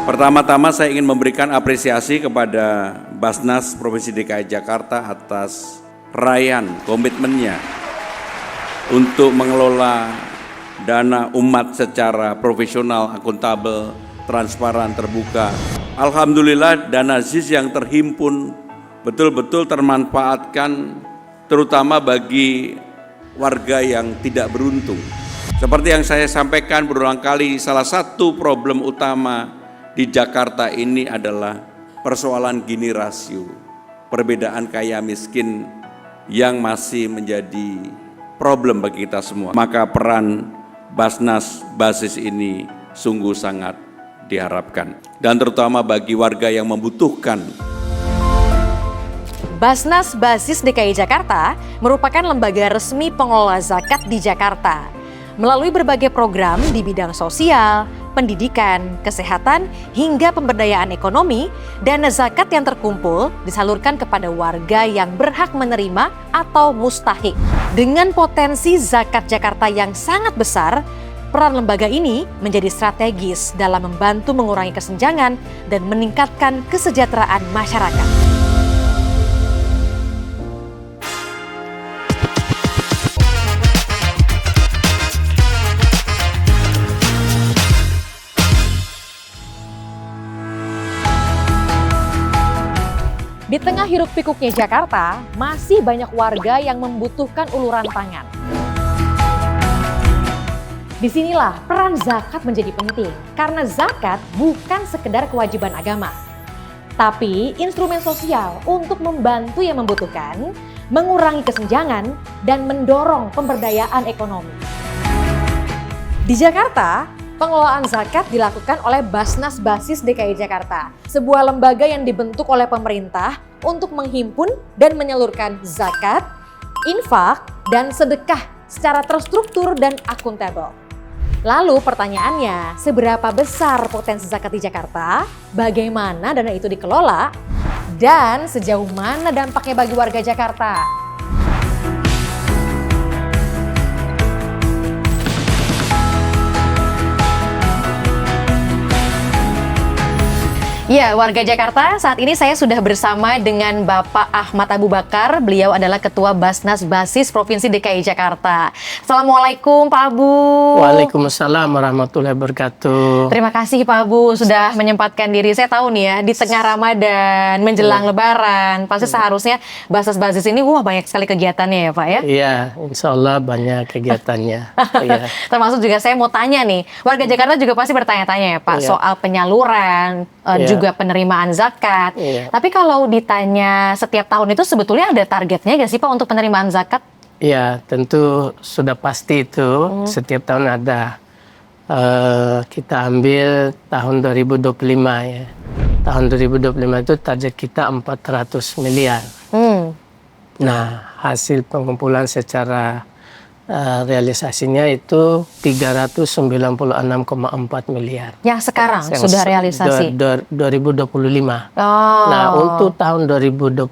Pertama-tama saya ingin memberikan apresiasi kepada Basnas Provinsi DKI Jakarta atas raihan komitmennya untuk mengelola dana umat secara profesional, akuntabel, transparan, terbuka. Alhamdulillah dana ZIS yang terhimpun betul-betul termanfaatkan terutama bagi warga yang tidak beruntung. Seperti yang saya sampaikan berulang kali, salah satu problem utama di Jakarta ini adalah persoalan Gini rasio, perbedaan kaya miskin yang masih menjadi problem bagi kita semua. Maka peran Basnas Basis ini sungguh sangat diharapkan, dan terutama bagi warga yang membutuhkan. Basnas Basis DKI Jakarta merupakan lembaga resmi pengelola zakat di Jakarta. Melalui berbagai program di bidang sosial, pendidikan, kesehatan, hingga pemberdayaan ekonomi, dana zakat yang terkumpul disalurkan kepada warga yang berhak menerima atau mustahik. Dengan potensi zakat Jakarta yang sangat besar, peran lembaga ini menjadi strategis dalam membantu mengurangi kesenjangan dan meningkatkan kesejahteraan masyarakat. Di tengah hiruk-pikuknya Jakarta, masih banyak warga yang membutuhkan uluran tangan. Disinilah peran zakat menjadi penting, karena zakat bukan sekedar kewajiban agama, tapi instrumen sosial untuk membantu yang membutuhkan, mengurangi kesenjangan, dan mendorong pemberdayaan ekonomi. Di Jakarta, pengelolaan zakat dilakukan oleh Basnas Basis DKI Jakarta, sebuah lembaga yang dibentuk oleh pemerintah untuk menghimpun dan menyalurkan zakat, infak, dan sedekah secara terstruktur dan akuntabel. Lalu pertanyaannya, seberapa besar potensi zakat di Jakarta, bagaimana dana itu dikelola, dan sejauh mana dampaknya bagi warga Jakarta? Ya, warga Jakarta, saat ini saya sudah bersama dengan Bapak Ahmad Abu Bakar. Beliau adalah Ketua Basnas Basis Provinsi DKI Jakarta. Assalamualaikum Pak Abu. Waalaikumsalam warahmatullahi wabarakatuh. Terima kasih Pak Abu sudah menyempatkan diri. Saya tahu nih ya, di tengah Ramadan, menjelang Lebaran, pasti seharusnya Basnas Basis ini banyak sekali kegiatannya ya Pak ya? Iya, insya Allah banyak kegiatannya. Ya. Termasuk juga saya mau tanya nih, warga Jakarta juga pasti bertanya-tanya ya Pak, soal penyaluran, juga penerimaan zakat. Tapi kalau ditanya setiap tahun itu sebetulnya ada targetnya nggak sih Pak untuk penerimaan zakat? Iya, tentu sudah pasti itu. Setiap tahun ada. Kita ambil tahun 2025 ya. Tahun 2025 itu target kita 400 miliar. Nah, hasil pengumpulan secara realisasinya itu 396,4 miliar. Yang sekarang sudah realisasi? 2025. Nah, untuk tahun 2026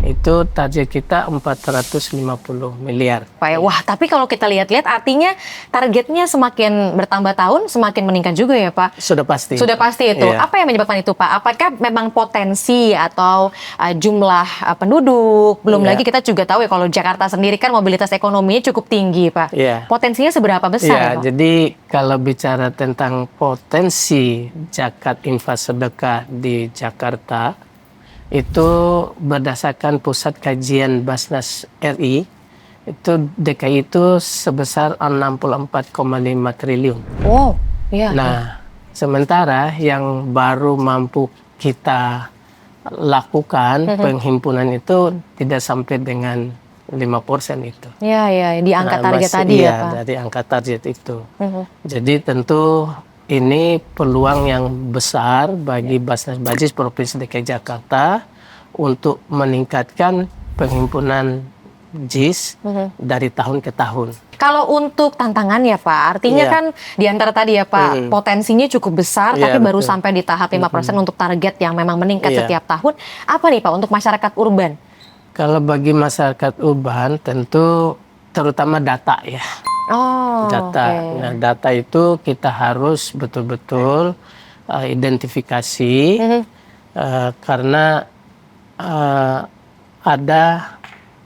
itu target kita 450 miliar. Wah, tapi kalau kita lihat-lihat artinya targetnya semakin bertambah tahun semakin meningkat juga ya Pak? Sudah pasti. Sudah pasti itu. Iya. Apa yang menyebabkan itu Pak? Apakah memang potensi atau jumlah penduduk? Belum lagi kita juga tahu ya kalau Jakarta sendiri kan mobilitas ekonominya cukup tinggi Pak. Potensinya seberapa besar Pak? Jadi kalau bicara tentang potensi zakat infak sedekah di Jakarta, itu berdasarkan pusat kajian Basnas RI, itu DKI itu sebesar 64,5 triliun. Oh, iya. Nah, sementara yang baru mampu kita lakukan penghimpunan itu tidak sampai dengan 5% itu. Iya, di angka target tadi ya Pak? Dari angka target itu. Jadi tentu ini peluang yang besar bagi Basnas Basis Provinsi DKI Jakarta untuk meningkatkan penghimpunan JIS dari tahun ke tahun. Kalau untuk tantangannya Pak, artinya kan di antara tadi ya Pak, potensinya cukup besar, tapi baru sampai di tahap 5% untuk target yang memang meningkat setiap tahun. Apa nih Pak untuk masyarakat urban? Kalau bagi masyarakat urban tentu terutama data ya. Oh, data. oke. Nah, data itu kita harus betul-betul identifikasi karena ada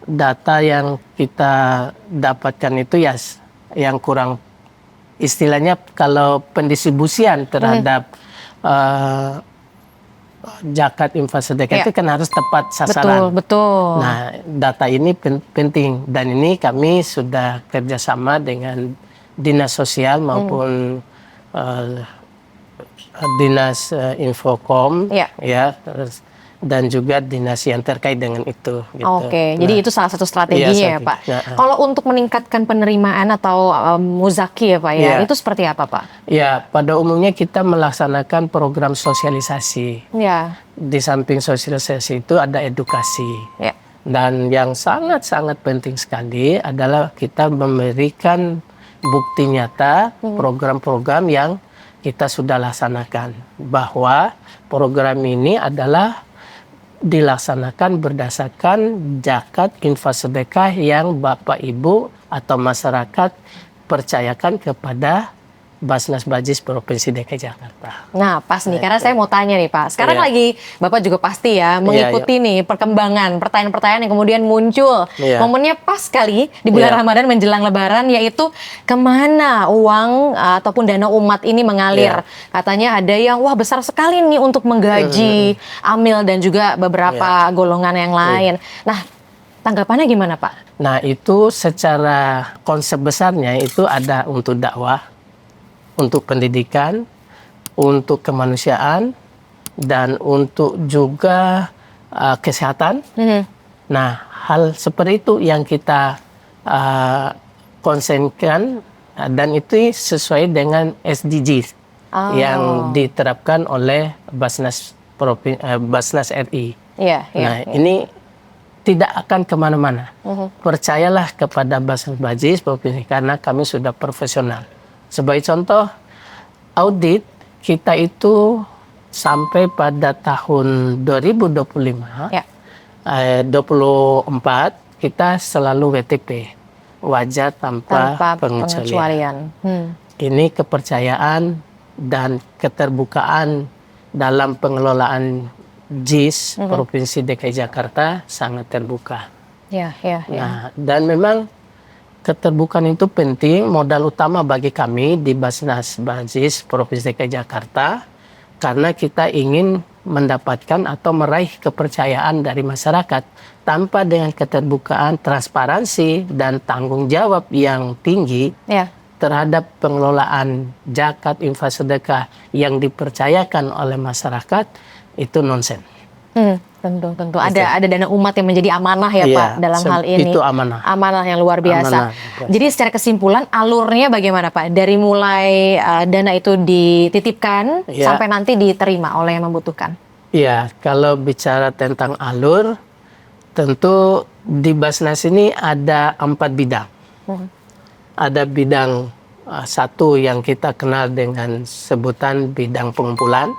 data yang kita dapatkan itu ya yang kurang, istilahnya kalau pendistribusian terhadap zakat infak sedekah itu kan harus tepat sasaran. Betul. Nah, data ini penting dan ini kami sudah kerjasama dengan dinas sosial maupun dinas infokom, ya, dan juga dinas yang terkait dengan itu. Gitu. Oke, jadi itu salah satu strateginya ya Pak. Kalau untuk meningkatkan penerimaan atau muzaki ya Pak ya, itu seperti apa Pak? Ya, pada umumnya kita melaksanakan program sosialisasi. Ya. Di samping sosialisasi itu ada edukasi. Ya. Dan yang sangat-sangat penting sekali adalah kita memberikan bukti nyata program-program yang kita sudah laksanakan. Bahwa program ini adalah dilaksanakan berdasarkan zakat infak sedekah yang Bapak Ibu atau masyarakat percayakan kepada Basnas Bajis Provinsi DKI Jakarta. Nah, pas nih, karena saya mau tanya nih Pak. Sekarang lagi Bapak juga pasti ya mengikuti nih perkembangan pertanyaan-pertanyaan yang kemudian muncul. Momennya pas sekali di bulan Ramadan menjelang Lebaran, yaitu kemana uang ataupun dana umat ini mengalir. Katanya ada yang wah besar sekali nih untuk menggaji amil dan juga beberapa golongan yang lain. Nah, tanggapannya gimana Pak? Nah, itu secara konsep besarnya itu ada untuk dakwah, untuk pendidikan, untuk kemanusiaan, dan untuk juga kesehatan. Nah, hal seperti itu yang kita konsenkan dan itu sesuai dengan SDGs yang diterapkan oleh Basnas RI. Nah, ini tidak akan kemana-mana. Percayalah kepada Basnas Bajis Provinsi karena kami sudah profesional. Sebagai contoh, audit kita itu sampai pada tahun 2025, 24 kita selalu WTP, wajah tanpa pengecualian. Ini kepercayaan dan keterbukaan dalam pengelolaan JIS Provinsi DKI Jakarta sangat terbuka. Nah, dan memang keterbukaan itu penting, modal utama bagi kami di Basnas Bajis Provinsi DKI Jakarta karena kita ingin mendapatkan atau meraih kepercayaan dari masyarakat tanpa dengan keterbukaan, transparansi dan tanggung jawab yang tinggi terhadap pengelolaan zakat infak sedekah yang dipercayakan oleh masyarakat itu nonsens. Tentu ada dana umat yang menjadi amanah ya Pak dalam hal ini. Itu amanah yang luar biasa. Jadi secara kesimpulan alurnya bagaimana Pak? Dari mulai dana itu dititipkan sampai nanti diterima oleh yang membutuhkan. Iya, kalau bicara tentang alur, tentu di Basnas ini ada 4 bidang. Ada bidang satu yang kita kenal dengan sebutan bidang pengumpulan.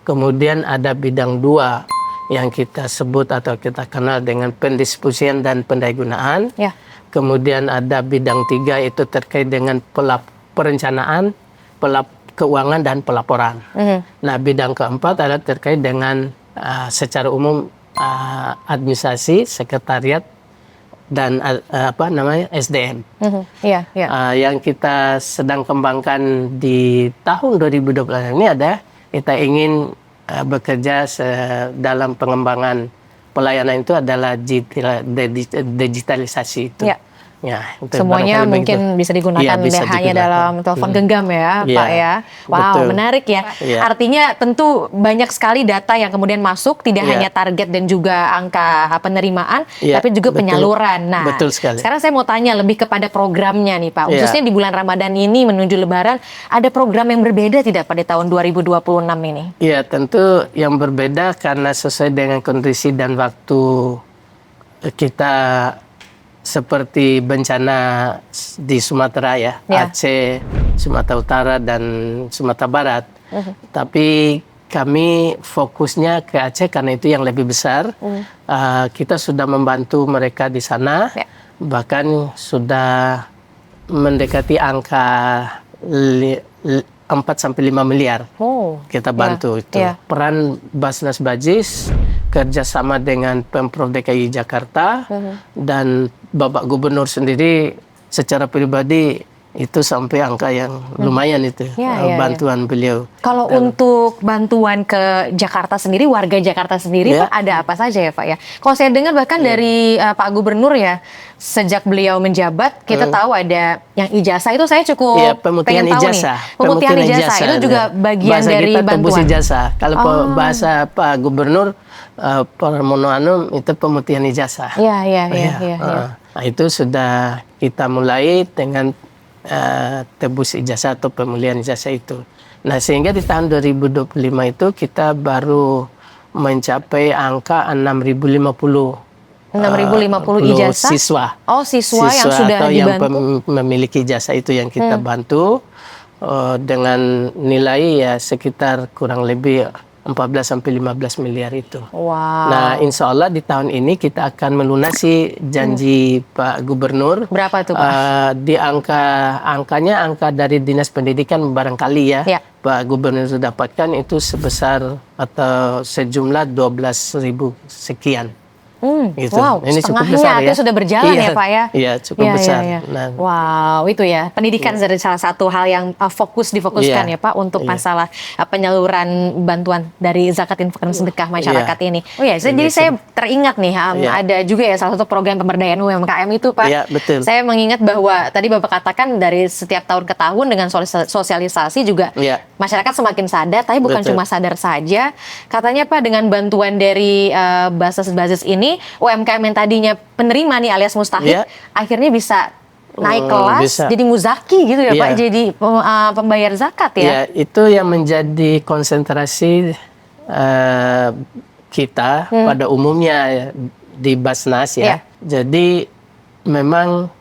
Kemudian ada bidang 2 yang kita sebut atau kita kenal dengan pendistribusian dan pendayagunaan. Kemudian ada bidang 3 itu terkait dengan perencanaan, keuangan dan pelaporan. Nah, bidang keempat adalah terkait dengan secara umum administrasi, sekretariat dan SDM. Yang kita sedang kembangkan di tahun 2020 ini ada kita ingin bekerja dalam pengembangan pelayanan itu adalah digitalisasi itu. Semuanya mungkin bisa digunakan hanya dalam telepon genggam ya Pak ya. Wow, menarik ya. Artinya tentu banyak sekali data yang kemudian masuk, tidak hanya target dan juga angka penerimaan, tapi juga penyaluran. Nah, sekarang saya mau tanya lebih kepada programnya nih Pak. Khususnya di bulan Ramadan ini menuju Lebaran, ada program yang berbeda tidak pada tahun 2026 ini? Iya, tentu yang berbeda karena sesuai dengan kondisi dan waktu kita seperti bencana di Sumatera Aceh, Sumatera Utara dan Sumatera Barat. Tapi kami fokusnya ke Aceh karena itu yang lebih besar. Kita sudah membantu mereka di sana, bahkan sudah mendekati angka 4 sampai 5 miliar. Kita bantu itu. Peran Basnas Bajis kerjasama dengan Pemprov DKI Jakarta dan Bapak Gubernur sendiri secara pribadi itu sampai angka yang lumayan itu bantuan beliau. Kalau untuk bantuan ke Jakarta sendiri, warga Jakarta sendiri Pak, ada apa saja ya Pak ya? Kalau saya dengar bahkan dari Pak Gubernur ya, sejak beliau menjabat kita tahu ada yang ijazah itu saya cukup pemutihan pengen tahu ijazah. nih. Pemutihan ijazah itu juga bagian bahasa dari kita bantuan. tebus ijazah. Kalau bahasa Pak Gubernur permohonan itu pemutihan ijazah. Iya. Nah, itu sudah kita mulai dengan tebus ijazah atau pemulihan ijazah itu. Nah, sehingga di tahun 2025 itu kita baru mencapai angka 6.050 ijazah siswa. Siswa yang sudah atau dibantu. yang memiliki ijazah itu yang kita bantu dengan nilai ya sekitar kurang lebih 14-15 miliar itu. Nah, insya Allah di tahun ini kita akan melunasi janji Pak Gubernur. Berapa itu Pak? Di angkanya dari Dinas Pendidikan barangkali ya. Pak Gubernur sudah dapatkan itu sebesar atau sejumlah 12.000 sekian. Gitu. Wow, ini cukup setengahnya besar ya. Sudah berjalan ya Pak ya? Iya, cukup besar. Nah, wow, itu ya. Pendidikan dari salah satu hal yang difokuskan ya Pak untuk masalah penyaluran bantuan dari zakat infak dan sedekah masyarakat ini. Jadi saya teringat nih ada juga ya salah satu program pemberdayaan UMKM itu Pak. Iya, betul. Saya mengingat bahwa tadi Bapak katakan dari setiap tahun ke tahun dengan sosialisasi juga masyarakat semakin sadar, tapi bukan cuma sadar saja. Katanya Pak dengan bantuan dari Basnas Bajis ini UMKM yang tadinya penerima nih alias mustahik akhirnya bisa naik kelas jadi muzaki gitu ya Pak, jadi pembayar zakat ya. Itu yang menjadi konsentrasi kita pada umumnya di Basnas ya. Jadi memang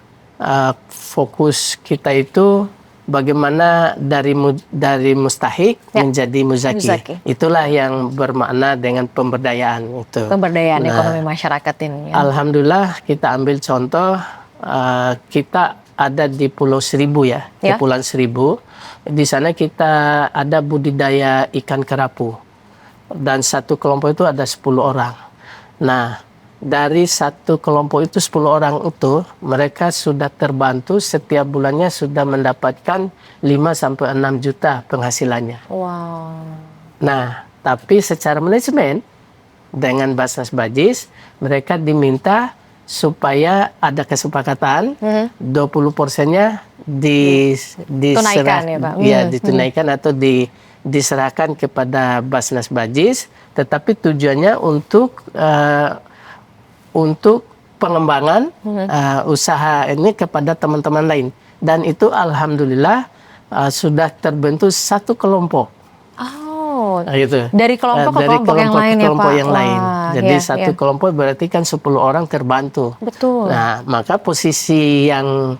fokus kita itu bagaimana dari mustahik menjadi muzaki. Itulah yang bermakna dengan pemberdayaan itu. Pemberdayaan ekonomi masyarakat ini. Alhamdulillah kita ambil contoh, kita ada di Pulau Seribu ya, Kepulauan Seribu. Di sana kita ada budidaya ikan kerapu. Dan satu kelompok itu ada 10 orang. Nah, dari satu kelompok itu 10 orang itu mereka sudah terbantu setiap bulannya sudah mendapatkan 5-6 juta penghasilannya. Nah, tapi secara manajemen dengan Basnas Bajis mereka diminta supaya ada kesepakatan 20%-nya tunaikan ya Pak. Ditunaikan atau diserahkan kepada Basnas Bajis, tetapi tujuannya untuk pengembangan usaha ini kepada teman-teman lain. Dan itu alhamdulillah sudah terbentuk satu kelompok. Gitu. Dari kelompok ke kelompok yang lain ya Pak. Jadi satu kelompok berarti kan 10 orang terbantu. Betul. Nah, maka posisi yang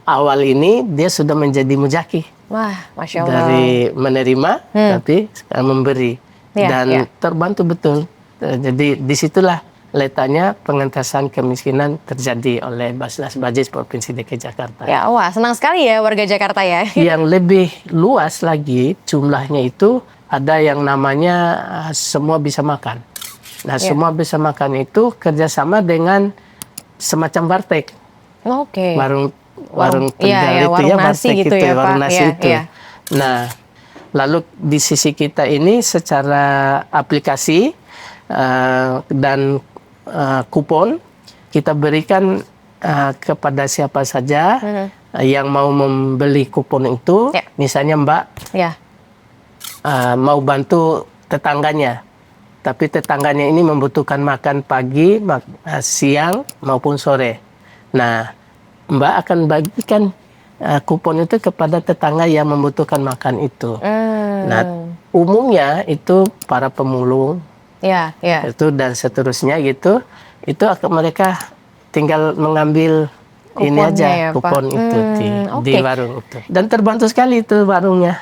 awal ini dia sudah menjadi mujaki. Masya Allah. Dari menerima tapi sekarang memberi. Dan terbantu betul. Jadi disitulah letaknya pengentasan kemiskinan terjadi oleh Basnas Bajis Provinsi DKI Jakarta. Senang sekali ya warga Jakarta ya. Yang lebih luas lagi jumlahnya itu ada yang namanya semua bisa makan. Nah, semua bisa makan itu kerjasama dengan semacam warteg. Warung tegal itu warung nasi gitu ya Pak. Warung nasi itu. Nah, lalu di sisi kita ini secara aplikasi dan kupon kita berikan kepada siapa saja yang mau membeli kupon itu, misalnya Mbak mau bantu tetangganya, tapi tetangganya ini membutuhkan makan pagi, siang maupun sore. Nah, Mbak akan bagikan kupon itu kepada tetangga yang membutuhkan makan itu. Nah, umumnya itu para pemulung. Itu dan seterusnya gitu, itu akan mereka tinggal mengambil ini aja kupon itu di warung itu, dan terbantu sekali itu warungnya.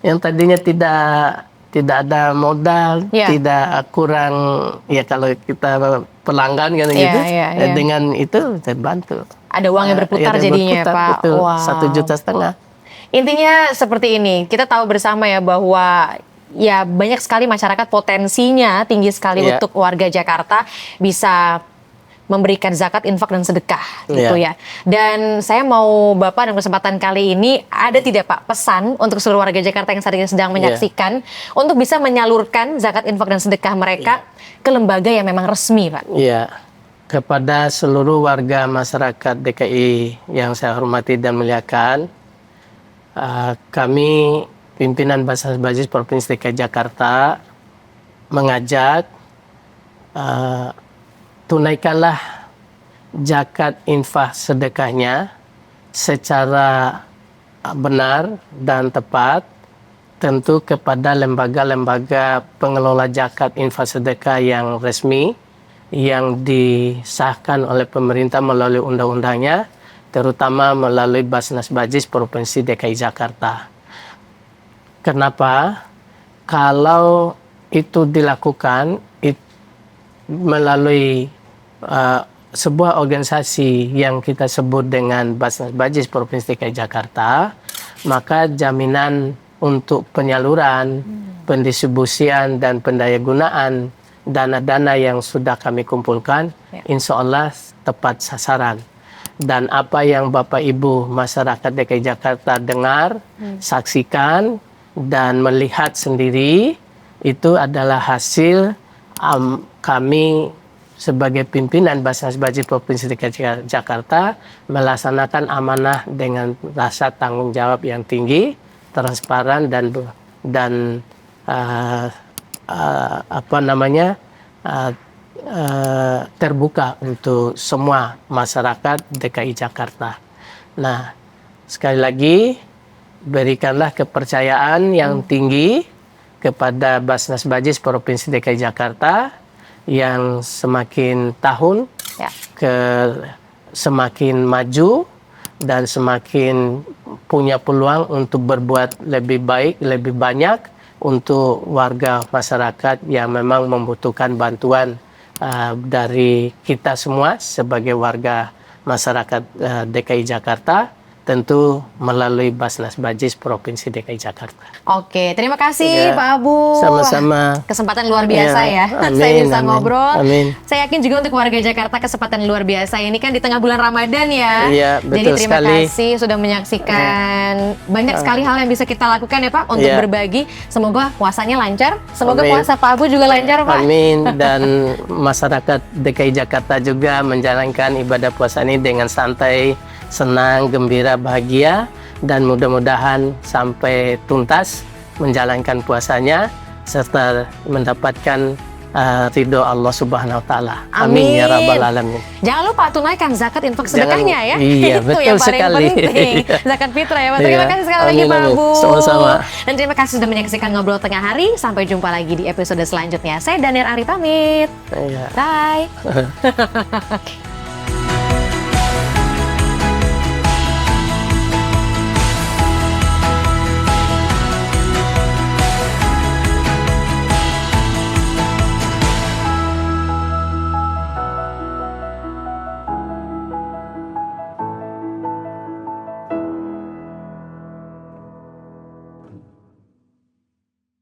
Yang tadinya tidak tidak ada modal, Ya. tidak kurang ya kalau kita pelanggan kan Ya, gitu. ya, ya. Dengan itu terbantu. Ada uang yang berputar Ya, jadinya berputar, Pak. betul. Wow. 1,5 juta. Intinya seperti ini, kita tahu bersama ya bahwa ya banyak sekali masyarakat potensinya tinggi sekali Iya. untuk warga Jakarta bisa memberikan zakat, infak dan sedekah gitu Iya. ya. Dan saya mau Bapak dalam kesempatan kali ini ada tidak Pak pesan untuk seluruh warga Jakarta yang saat ini sedang menyaksikan untuk bisa menyalurkan zakat, infak dan sedekah mereka ke lembaga yang memang resmi Pak? Iya. Kepada seluruh warga masyarakat DKI yang saya hormati dan muliakan, kami pimpinan Basnas Bajis Provinsi DKI Jakarta mengajak tunaikanlah zakat infak sedekahnya secara benar dan tepat, tentu kepada lembaga-lembaga pengelola zakat infak sedekah yang resmi yang disahkan oleh pemerintah melalui undang-undangnya, terutama melalui Basnas Bajis Provinsi DKI Jakarta. Kenapa? Kalau itu dilakukan melalui sebuah organisasi yang kita sebut dengan Basnas Bajis Provinsi DKI Jakarta, maka jaminan untuk penyaluran, pendistribusian dan pendayagunaan dana-dana yang sudah kami kumpulkan, insya Allah tepat sasaran. Dan apa yang Bapak Ibu masyarakat DKI Jakarta dengar, saksikan dan melihat sendiri, itu adalah hasil kami sebagai pimpinan Basnas Bajis Provinsi DKI Jakarta melaksanakan amanah dengan rasa tanggung jawab yang tinggi, transparan dan terbuka untuk semua masyarakat DKI Jakarta. Nah, sekali lagi berikanlah kepercayaan yang tinggi kepada Basnas Bajis Provinsi DKI Jakarta yang semakin tahun semakin maju dan semakin punya peluang untuk berbuat lebih baik, lebih banyak untuk warga masyarakat yang memang membutuhkan bantuan dari kita semua sebagai warga masyarakat DKI Jakarta, tentu melalui Basnas Bajis Provinsi DKI Jakarta. Oke, terima kasih Pak Abu. Sama-sama. Kesempatan luar biasa ya. Amin, Saya bisa ngobrol. Amin. Saya yakin juga untuk warga Jakarta kesempatan luar biasa ini kan di tengah bulan Ramadan ya. Iya, betul. Jadi terima sekali. kasih sudah menyaksikan. Banyak sekali hal yang bisa kita lakukan ya Pak untuk berbagi. Semoga puasanya lancar. Semoga Amin. puasa Pak Abu juga lancar Pak. Amin. Dan masyarakat DKI Jakarta juga menjalankan ibadah puasa ini dengan santai, senang, gembira, bahagia, dan mudah-mudahan sampai tuntas menjalankan puasanya serta mendapatkan ridho Allah Subhanahu wa taala. Amin ya rabbal alamin. Jangan lupa tunaikan zakat infak sedekahnya ya. Iya, Itu betul yang paling sekali. penting. Zakat fitrah ya Pak. Terima Iya. kasih sekali lagi Amin, Pak amin. Abu. Sama-sama. Dan terima kasih sudah menyaksikan Ngobrol Tengah Hari. Sampai jumpa lagi di episode selanjutnya. Saya Daniel Ari pamit. Iya. Bye.